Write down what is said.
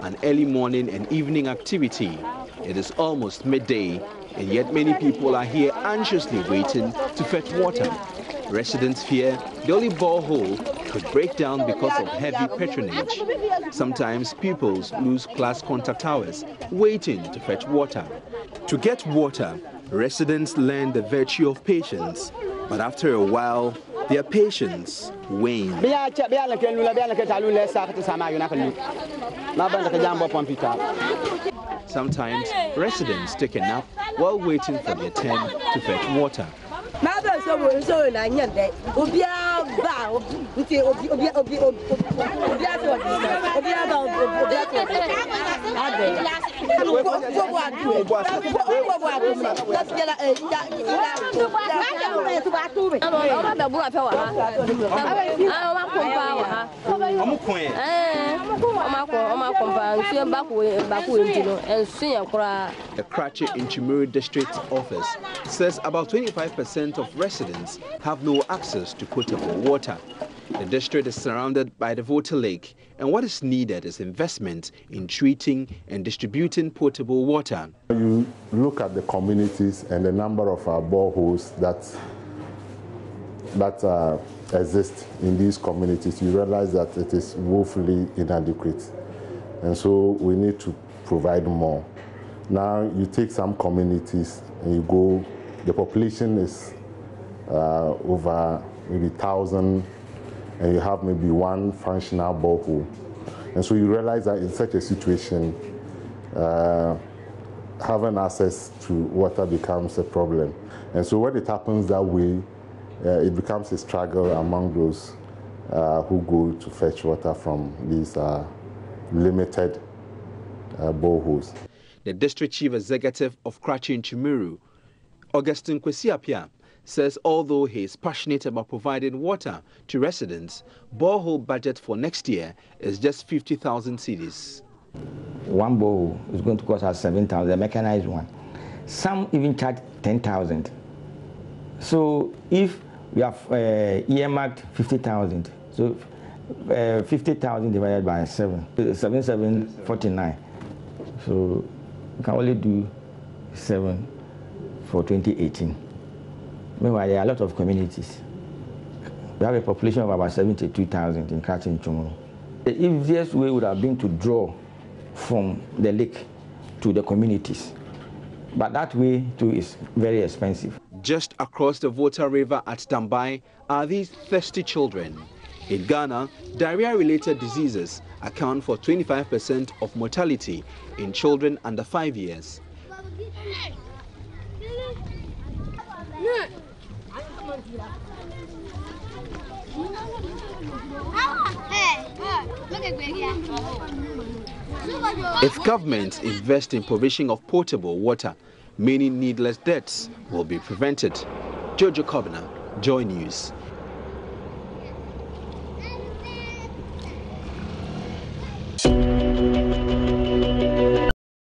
an early morning and evening activity. It is almost midday, and yet many people are here anxiously waiting to fetch water. Residents fear the only borehole could break down because of heavy patronage. Sometimes pupils lose class contact hours waiting to fetch water. To get water, residents learn the virtue of patience, but after a while, their patience wanes. Sometimes residents take a nap while waiting for their turn to fetch water. The Kratche in Chimuru District Office says about 25% of residents have no access to potable water. The district is surrounded by the Volta Lake, and what is needed is investment in treating and distributing potable water. You look at the communities and the number of boreholes that exist in these communities, you realize that it is woefully inadequate. And so we need to provide more. Now you take some communities and you go, the population is over maybe 1,000, and you have maybe one functional borehole. And so you realize that in such a situation, having access to water becomes a problem. And so when it happens that way, it becomes a struggle among those who go to fetch water from these limited boreholes. The district chief executive of Kratche in Chimuru, Augustine Kwesi-Appiah, says although he is passionate about providing water to residents, borehole budget for next year is just 50,000 cedis. One borehole is going to cost us 7,000, the mechanized one. Some even charge 10,000. So if we have earmarked 50,000, so 50,000 divided by 7,749. So we can only do 7 for 2018. Meanwhile, there are a lot of communities. We have a population of about 72,000 in Kratche and Chimuru. The easiest way would have been to draw from the lake to the communities. But that way, too, is very expensive. Just across the Volta River at Tambai are these thirsty children. In Ghana, diarrhea-related diseases account for 25% of mortality in children under 5 years. If government invest in provision of potable water, many needless deaths will be prevented. Jojo Kovner, Joy News.